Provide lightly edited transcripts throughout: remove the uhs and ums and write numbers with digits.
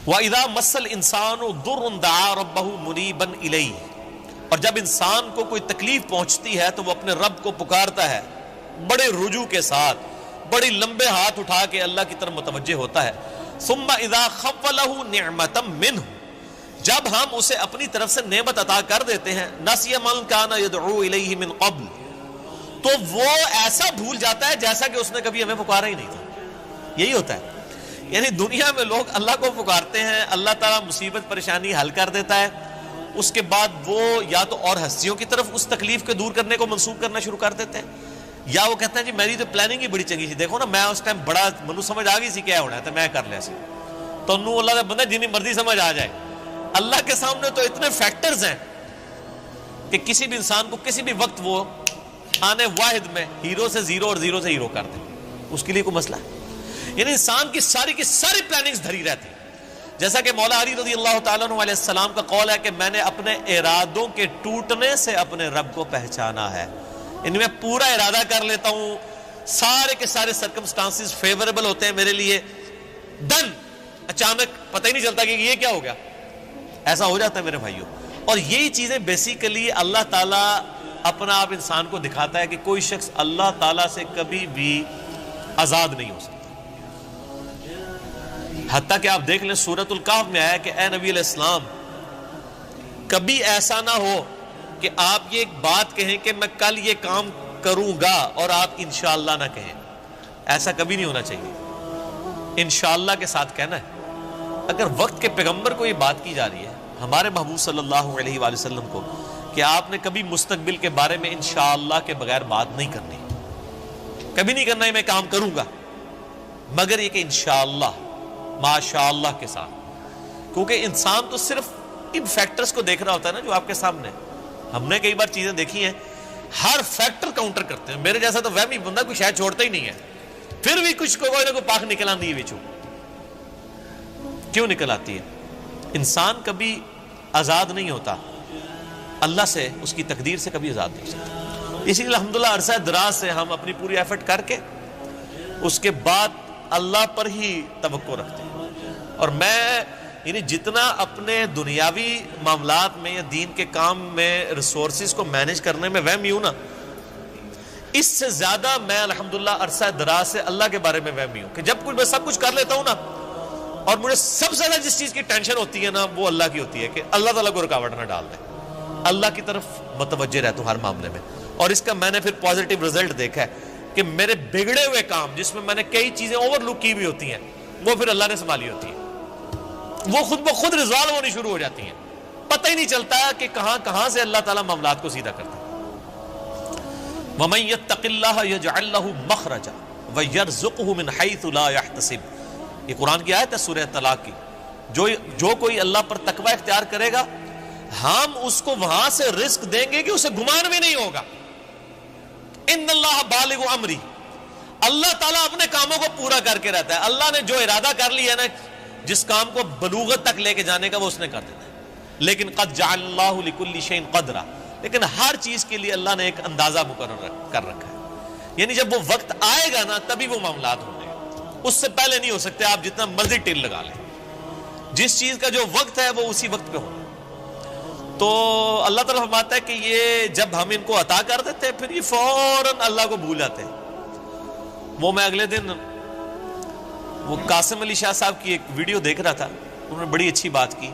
وَإِذَا مَسَّ الْإِنسَانُ ضُرٌّ دَعَا رَبَّهُ مُنِيبًا إِلَيْهِ، اور جب انسان کو کوئی تکلیف پہنچتی ہے تو وہ اپنے رب کو پکارتا ہے بڑے رجوع کے ساتھ، بڑی لمبے ہاتھ اٹھا کے اللہ کی طرف متوجہ ہوتا ہے۔ ثُمَّ إِذَا خَوَّلَهُ نِعْمَةً مِّنْهُ، جب ہم اسے اپنی طرف سے نعمت عطا کر دیتے ہیں، نَسِيَ مَن كَانَ يَدْعُو إِلَيْهِ مِن قَبْلُ، تو وہ ایسا بھول جاتا ہے جیسا کہ اس نے کبھی ہمیں پکارا ہی نہیں تھا۔ یہی ہوتا ہے، یعنی دنیا میں لوگ اللہ کو پکارتے ہیں، اللہ تعالیٰ مصیبت پریشانی حل کر دیتا ہے، اس کے بعد وہ یا تو اور ہستیوں کی طرف اس تکلیف کو دور کرنے کو منسوخ کرنا شروع کر دیتے ہیں، یا وہ کہتے ہیں جی میری تو پلاننگ ہی بڑی چنگی سی، دیکھو نا میں اس ٹائم بڑا منو سمجھ آ گئی سی کیا ہونا ہے تو میں کر لیا سی، تو انہوں اللہ نے بندہ جنی مرضی سمجھ آ جائے۔ اللہ کے سامنے تو اتنے فیکٹرز ہیں کہ کسی بھی انسان کو کسی بھی وقت وہ آنے واحد میں ہیرو سے زیرو اور زیرو سے ہیرو کر دے، اس کے لیے کوئی مسئلہ ہے؟ یعنی انسان کی ساری پلاننگز دھری رہتی ہیں، جیسا کہ مولا علی رضی اللہ تعالیٰ عنہ علیہ السلام کا قول ہے کہ میں نے اپنے ارادوں کے ٹوٹنے سے اپنے رب کو پہچانا ہے، یعنی میں پورا ارادہ کر لیتا ہوں، سارے کے سارے سرکمسٹانسز فیوریبل ہوتے ہیں میرے لیے، ڈن، اچانک پتہ ہی نہیں چلتا کہ یہ کیا ہو گیا، ایسا ہو جاتا ہے میرے بھائیوں۔ اور یہی چیزیں بیسیکلی اللہ تعالیٰ اپنا آپ انسان کو دکھاتا ہے کہ کوئی شخص اللہ تعالیٰ سے کبھی بھی آزاد نہیں ہو سکتا، حتیٰ کہ آپ دیکھ لیں سورۃ الکہف میں آیا کہ اے نبی علیہ السلام کبھی ایسا نہ ہو کہ آپ یہ ایک بات کہیں کہ میں کل یہ کام کروں گا اور آپ انشاءاللہ نہ کہیں، ایسا کبھی نہیں ہونا چاہیے، انشاءاللہ کے ساتھ کہنا ہے۔ اگر وقت کے پیغمبر کو یہ بات کی جا رہی ہے، ہمارے محبوب صلی اللہ علیہ وآلہ وسلم کو، کہ آپ نے کبھی مستقبل کے بارے میں انشاءاللہ کے بغیر بات نہیں کرنی، کبھی نہیں کرنا ہے میں کام کروں گا، مگر یہ کہ انشاءاللہ ماشاءاللہ کے ساتھ، کیونکہ انسان تو صرف ان فیکٹرز کو دیکھ رہا ہوتا ہے نا جو آپ کے سامنے۔ ہم نے کئی بار چیزیں دیکھی ہیں، ہر فیکٹر کاؤنٹر کرتے ہیں، میرے جیسا تو وہمی بندہ کوئی شاید چھوڑتا ہی نہیں ہے، پھر بھی کچھ کوئی نہ کوئی پاک نکل آتی ہے بچوں، کیوں نکل آتی ہے؟ انسان کبھی آزاد نہیں ہوتا اللہ سے، اس کی تقدیر سے کبھی آزاد نہیں ہو سکتا۔ اسی لیے الحمدللہ عرصہ دراز سے ہم اپنی پوری ایفرٹ کر کے اس کے بعد اللہ پر ہی توقع رکھتے ہیں، اور میں یعنی جتنا اپنے دنیاوی معاملات میں یا دین کے کام میں ریسورسز کو مینج کرنے میں وہمی ہوں نا، اس سے زیادہ میں الحمدللہ عرصہ دراز سے اللہ کے بارے میں وہمی ہوں کہ جب کچھ میں سب کچھ کر لیتا ہوں نا، اور مجھے سب سے زیادہ جس چیز کی ٹینشن ہوتی ہے نا وہ اللہ کی ہوتی ہے کہ اللہ تعالیٰ کو رکاوٹ نہ ڈال دے، اللہ کی طرف متوجہ رہتا ہوں ہر معاملے میں۔ اور اس کا میں نے پھر پازیٹیو رزلٹ دیکھا ہے کہ میرے بگڑے ہوئے کام جس میں میں نے کئی چیزیں اوور لک کی بھی ہوتی ہیں وہ پھر اللہ نے سنبھالی ہوتی ہیں، وہ خود بخود ریزالو ہونی شروع ہو جاتی ہیں، پتہ ہی نہیں چلتا کہ کہاں سے اللہ تعالیٰ معاملات کو سیدھا کرتا ہے۔ وَمَن يَتَّقِ اللَّهَ يَجْعَل لَّهُ مَخْرَجًا وَيَرْزُقْهُ مِنْ حَيْثُ لَا يَحْتَسِبُ، یہ قرآن کی آیت ہے سورہ طلاق کی، جو کوئی اللہ پر تقوی اختیار کرے گا ہم اس کو وہاں سے رزق دیں گے کہ اسے گمان بھی نہیں ہوگا۔ ان اللہ بالغ امری، اللہ تعالیٰ اپنے کاموں کو پورا کر کے رہتا ہے، اللہ نے جو ارادہ کر لیا نا جس کام کو بلوغت تک لے کے جانے کا وہ اس نے کر دیتا ہے، لیکن قد جعل اللہ لکل شیء قدرا، لیکن ہر چیز کے لیے اللہ نے ایک اندازہ مقرر کر رکھا ہے، یعنی جب وہ وقت آئے گا نا تبھی وہ معاملات ہوں گے، اس سے پہلے نہیں ہو سکتے، آپ جتنا مرضی ٹل لگا لیں، جس چیز کا جو وقت ہے وہ اسی وقت پہ ہوگا۔ تو اللہ تعالیٰ فرماتا ہے کہ یہ جب ہم ان کو عطا کر دیتے ہیں پھر یہ فوراً اللہ کو بھول جاتے ہیں۔ وہ میں اگلے دن وہ قاسم علی شاہ صاحب کی ایک ویڈیو دیکھ رہا تھا، انہوں نے بڑی اچھی بات کی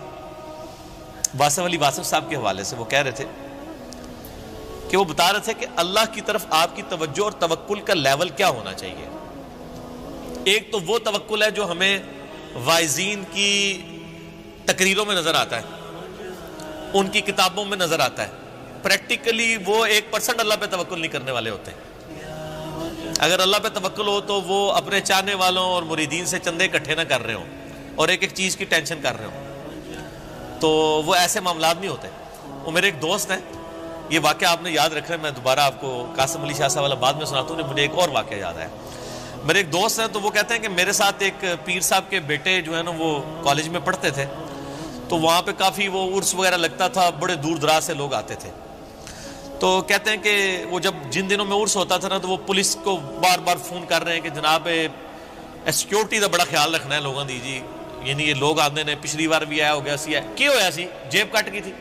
واسف علی واسف صاحب کے حوالے سے، وہ کہہ رہے تھے کہ وہ بتا رہے تھے کہ اللہ کی طرف آپ کی توجہ اور توکل کا لیول کیا ہونا چاہیے۔ ایک تو وہ توکل ہے جو ہمیں واعظین کی تقریروں میں نظر آتا ہے، ان کی کتابوں میں نظر آتا ہے، پریکٹیکلی وہ 1% اللہ پہ توکل نہیں کرنے والے ہوتے ہیں۔ اگر اللہ پہ توکل ہو تو وہ اپنے چاہنے والوں اور مریدین سے چندے اکٹھے نہ کر رہے ہوں اور ایک ایک چیز کی ٹینشن کر رہے ہوں، تو وہ ایسے معاملات نہیں ہوتے۔ وہ میرے ایک دوست ہیں، یہ واقعہ آپ نے یاد رکھنا ہے، میں دوبارہ آپ کو قاسم علی شاہ صاحب والا بعد میں سناتا ہوں، مجھے ایک اور واقعہ یاد ہے۔ میرے ایک دوست ہیں تو وہ کہتے ہیں کہ میرے ساتھ ایک پیر صاحب کے بیٹے جو ہے نا وہ کالج میں پڑھتے تھے، تو وہاں پہ کافی وہ عرس وغیرہ لگتا تھا، بڑے دور دراز سے لوگ آتے تھے، تو کہتے ہیں کہ وہ جب جن دنوں میں عرس ہوتا تھا نا تو وہ پولیس کو بار بار فون کر رہے ہیں کہ جناب سیکیورٹی کا بڑا خیال رکھنا ہے لوگوں دی جی، یعنی یہ لوگ آتے نے پچھلی بار بھی آیا ہو گیا سی ہے کی ہویا سی جیب کٹ گئی تھی.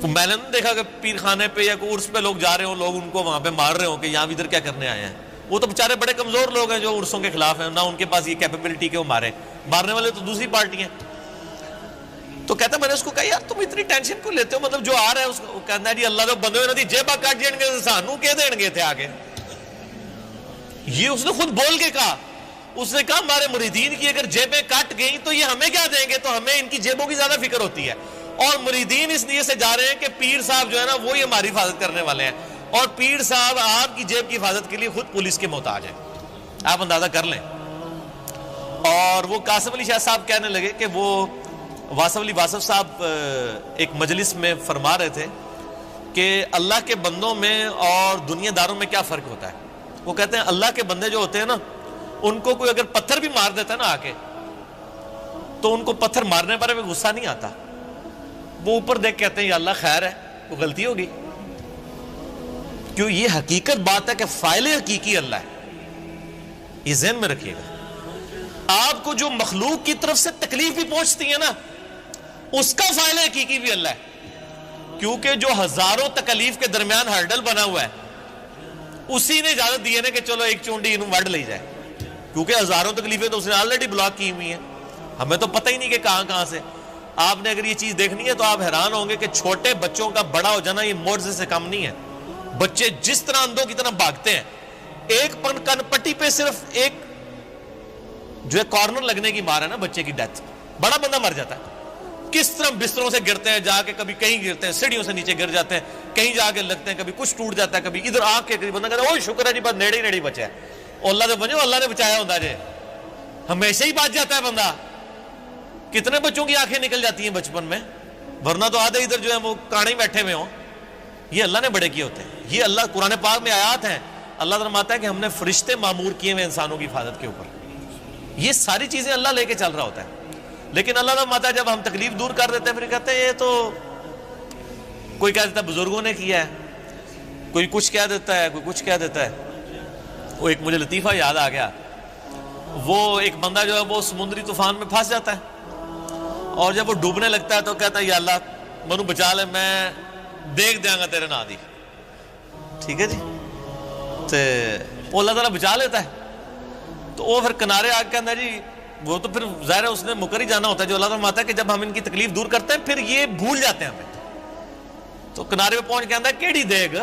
میں نے دیکھا کہ پیر خانے پہ یا کوئی عرس پہ لوگ جا رہے ہوں, لوگ ان کو وہاں پہ مار رہے ہوں کہ یہاں ادھر کیا کرنے آئے ہیں. وہ تو بیچارے بڑے کمزور لوگ ہیں جو عرسوں کے خلاف ہیں, نہ ان کے پاس یہ کیپیبلٹی کہ وہ مارنے والے تو دوسری پارٹی ہیں. تو کہتا ہے میں نے اس کو کہا یار تم اتنی ٹینشن کیوں لیتے ہو, مطلب جو آ رہا ہے اس کو کہنا ہے جی اللہ تو بندے ہوئے جیبا کٹ جائیں گے سانو کہہ دیں گے تھے آگے. یہ اس نے خود بول کے کہا, اس نے کہا ہمارے مریدین کی اگر جیبیں کٹ گئیں تو یہ ہمیں کیا دیں گے, تو ہمیں ان کی جیبوں کی زیادہ فکر ہوتی ہے. اور مریدین اس لیے سے جا رہے ہیں کہ پیر صاحب جو ہے نا وہی ہماری حفاظت کرنے والے ہیں, اور پیر صاحب آپ کی جیب کی حفاظت کے لیے خود پولیس کے محتاج ہیں. آپ اندازہ کر لیں. اور وہ قاسم علی شاہ صاحب کہنے لگے کہ وہ واصف علی واصف صاحب ایک مجلس میں فرما رہے تھے کہ اللہ کے بندوں میں اور دنیا داروں میں کیا فرق ہوتا ہے. وہ کہتے ہیں اللہ کے بندے جو ہوتے ہیں نا ان کو کوئی اگر پتھر بھی مار دیتا ہے نا آ کے, تو ان کو پتھر مارنے پر بھی غصہ نہیں آتا, وہ اوپر دیکھ کہتے ہیں یا اللہ خیر ہے, وہ غلطی ہوگی. کیوں, یہ حقیقت بات ہے کہ فاعل حقیقی اللہ ہے. یہ ذہن میں رکھیے گا. آپ کو جو مخلوق کی طرف سے تکلیف بھی پہنچتی ہے نا اس کا فاعل حقیقی بھی اللہ ہے, کیونکہ جو ہزاروں تکلیف کے درمیان ہرڈل بنا ہوا ہے اسی نے اجازت دی ہے نا کہ چلو ایک چونڈی انہوں وڈ لے جائے, کیونکہ ہزاروں تکلیفیں تو اس نے آلریڈی بلاک کی ہوئی ہیں, ہمیں تو پتہ ہی نہیں کہ کہاں کہاں سے. آپ نے اگر یہ چیز دیکھنی ہے تو آپ حیران ہوں گے کہ چھوٹے بچوں کا بڑا ہو جانا یہ معجزے سے کم نہیں ہے. بچے جس طرح اندھوں کی طرح بھاگتے ہیں, ایک کن پٹی پہ صرف ایک جو ہے کارنر لگنے کی مار ہے نا بچے کی ڈیتھ, بڑا بندہ مر جاتا ہے. کس طرح بستروں سے گرتے ہیں, جا کے کبھی کہیں گرتے ہیں, سیڑھیوں سے نیچے گر جاتے ہیں, کہیں جا کے لگتے ہیں, کبھی کچھ ٹوٹ جاتا ہے, کبھی ادھر آنکھ کے قریب بندہ کہتا ہے اوہ شکر ہے جی بس نیڑے ہی بچا ہے, اور اللہ سے بنو اللہ نے بچایا ہوتا ہے, ہمیشہ ہی بچ جاتا ہے بندہ. کتنے بچوں کی آنکھیں نکل جاتی ہیں بچپن میں, ورنہ تو آدھے ادھر جو ہے وہ کانے بیٹھے ہوئے ہوں. یہ اللہ نے بڑے کیے ہوتے ہیں. یہ اللہ قرآن پاک میں آیات ہیں, اللہ فرماتا ہے کہ ہم نے فرشتے معمور کیے ہوئے انسانوں کی حفاظت کے اوپر. یہ ساری چیزیں اللہ لے کے چل رہا ہوتا ہے. لیکن اللہ فرماتا ہے جب ہم تکلیف دور کر دیتے ہیں پھر کہتے ہیں یہ تو کوئی کہہ دیتا ہے بزرگوں نے کیا ہے, کوئی کچھ کہہ دیتا ہے, کوئی کچھ کہہ دیتا ہے. وہ ایک مجھے لطیفہ یاد آ گیا. وہ ایک بندہ جو ہے وہ سمندری طوفان میں پھنس جاتا ہے, اور جب وہ ڈوبنے لگتا ہے تو کہتا ہے یا اللہ منو بچا لے, میں دیکھ دیا گا تیرے نا دی. ٹھیک ہے جی, تو اللہ تعالیٰ بچا لیتا ہے. تو وہ پھر کنارے آ کے کہتا ہے جی وہ تو پھر ظاہر ہے اس نے مکر ہی جانا ہوتا ہے. جو اللہ تعالیٰ ماتا ہے کہ جب ہم ان کی تکلیف دور کرتے ہیں پھر یہ بھول جاتے ہیں ہمیں. تو کنارے پہ پہنچ کے کہتا ہے کیڑی دیکھ,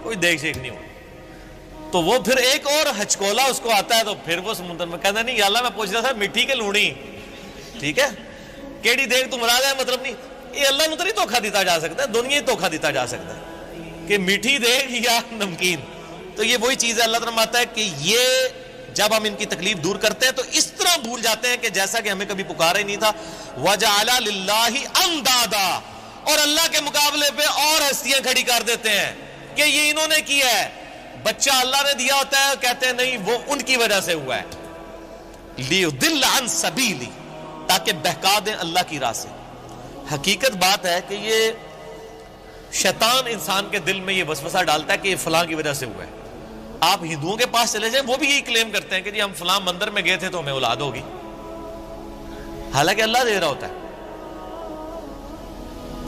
کوئی دیکھ شیک نہیں ہو. تو وہ پھر ایک اور ہچکولا اس کو آتا ہے, تو پھر وہ سمندر میں کہتا ہے نہیں یا اللہ میں پوچھ رہا تھا مٹھی کے لونی, ٹھیک ہے کیڑی دیکھ تو مراد ہے, مطلب نہیں یہ اللہ نے تو نہیں دھوکھا دیتا جا سکتا ہے, دنیا ہی دھوکھا دیتا جا سکتا ہے کہ میٹھی دیکھ یا نمکین. تو یہ وہی چیز ہے. اللہ تعالیٰ فرماتا ہے کہ یہ جب ہم ان کی تکلیف دور کرتے ہیں تو اس طرح بھول جاتے ہیں کہ جیسا کہ ہمیں کبھی پکارا ہی نہیں تھا. وَجَعَلَ لِلَّهِ أَنْدَادًا, اور اللہ کے مقابلے پہ اور ہستیاں کھڑی کر دیتے ہیں کہ یہ انہوں نے کیا ہے. بچہ اللہ نے دیا ہوتا ہے, کہتے ہیں نہیں وہ ان کی وجہ سے ہوا ہے. لِيُضِلَّ عَنْ سَبِيلِ, تاکہ بہکا دیں اللہ کی راہ سے. حقیقت بات ہے کہ یہ شیطان انسان کے دل میں یہ وسوسہ ڈالتا ہے کہ یہ فلاں کی وجہ سے ہوا ہے. آپ ہندوؤں کے پاس چلے جائیں, وہ بھی یہی کلیم کرتے ہیں کہ جی ہم فلاں مندر میں گئے تھے تو ہمیں اولاد ہوگی, حالانکہ اللہ دے رہا ہوتا ہے.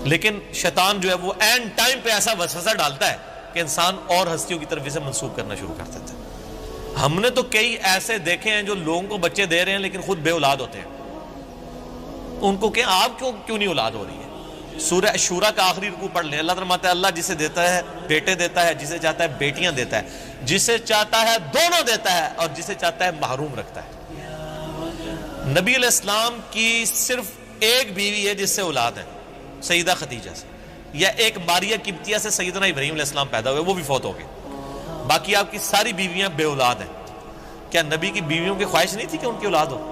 لیکن شیطان جو ہے وہ اینڈ ٹائم پہ ایسا وسوسہ ڈالتا ہے کہ انسان اور ہستیوں کی طرف اسے منسوخ کرنا شروع کر دیتا ہے. ہم نے تو کئی ایسے دیکھے ہیں جو لوگوں کو بچے دے رہے ہیں لیکن خود بے اولاد ہوتے ہیں. ان کو کہیں آپ کیوں نہیں اولاد ہو رہی ہے. سورہ شورا کا آخری رکوع پڑھ لیں. اللہ فرماتا ہے اللہ جسے دیتا ہے بیٹے دیتا ہے, جسے چاہتا ہے بیٹیاں دیتا ہے, جسے چاہتا ہے دونوں دیتا ہے, اور جسے چاہتا ہے محروم رکھتا ہے. نبی علیہ السلام کی صرف ایک بیوی ہے جس سے اولاد ہے, سیدہ خدیجہ سے, یا ایک ماریہ قبطیہ سے سیدنا ابراہیم علیہ السلام پیدا ہوئے, وہ بھی فوت ہو گئے. باقی آپ کی ساری بیویاں بے اولاد ہیں. کیا نبی کی بیویوں کی خواہش نہیں تھی کہ ان کی اولاد ہو؟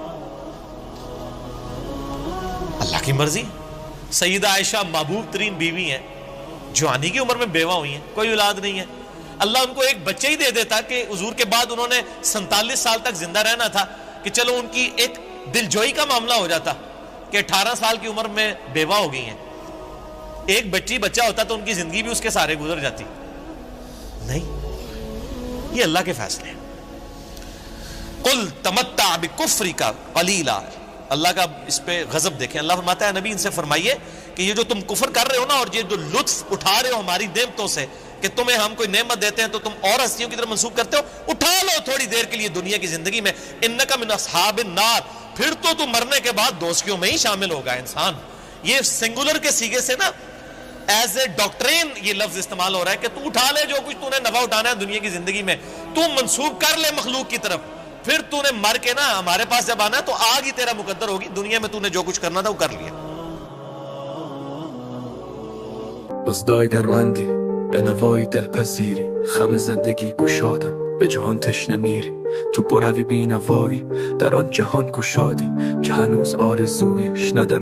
اللہ کی مرضی. سیدہ عائشہ محبوب ترین بیوی ہیں, جوانی کی عمر میں بیوہ ہوئی ہیں, کوئی اولاد نہیں ہے. اللہ ان کو ایک بچے ہی دے دیتا کہ حضور کے بعد انہوں نے 47 سال تک زندہ رہنا تھا, کہ چلو ان کی ایک دل جوئی کا معاملہ ہو جاتا کہ 18 سال کی عمر میں بیوہ ہو گئی ہیں. ایک بچہ ہوتا تو ان کی زندگی بھی اس کے سارے گزر جاتی. نہیں, یہ اللہ کے فیصلے ہیں. قُلْ تَمَتَّعْ بِكُفْرِكَ قَلِيلًا, اللہ کا اس پہ غضب دیکھیں. اللہ فرماتا ہے نبی ان سے فرمائیے کہ یہ جو تم کفر کر رہے ہو نا، اور یہ جو لطف اٹھا رہے ہو ہماری نعمتوں سے، کہ تمہیں ہم کوئی نعمت دیتے ہیں تو تم اور ہستیوں کی طرف منسوب کرتے ہو، اٹھا لو تھوڑی دیر کے لیے دنیا کی زندگی میں. انک من اصحاب النار، پھر تو تم مرنے کے بعد دوزخیوں میں ہی شامل ہوگا انسان. یہ سنگولر کے سیغے سے نا ایز اے ڈاکٹرین یہ لفظ استعمال ہو رہا ہے کہ تو اٹھا لے جو کچھ تو نے نفع اٹھانا ہے دنیا کی زندگی میں، تو منسوب کر لے مخلوق کی طرف، پھر تو نے مر کے نا ہمارے پاس جب آنا ہے تو آگ ہی تیرا مقدر ہوگی. دنیا میں تو نے جو کچھ کرنا تھا وہ کر لیا. روزهای درمندی به نوایی دلپذیری، خم زندگی گشادم به جهان تشنه میری، تو بروی بینوایی در آن جهان گشادی که هنوز آرزویش ندم.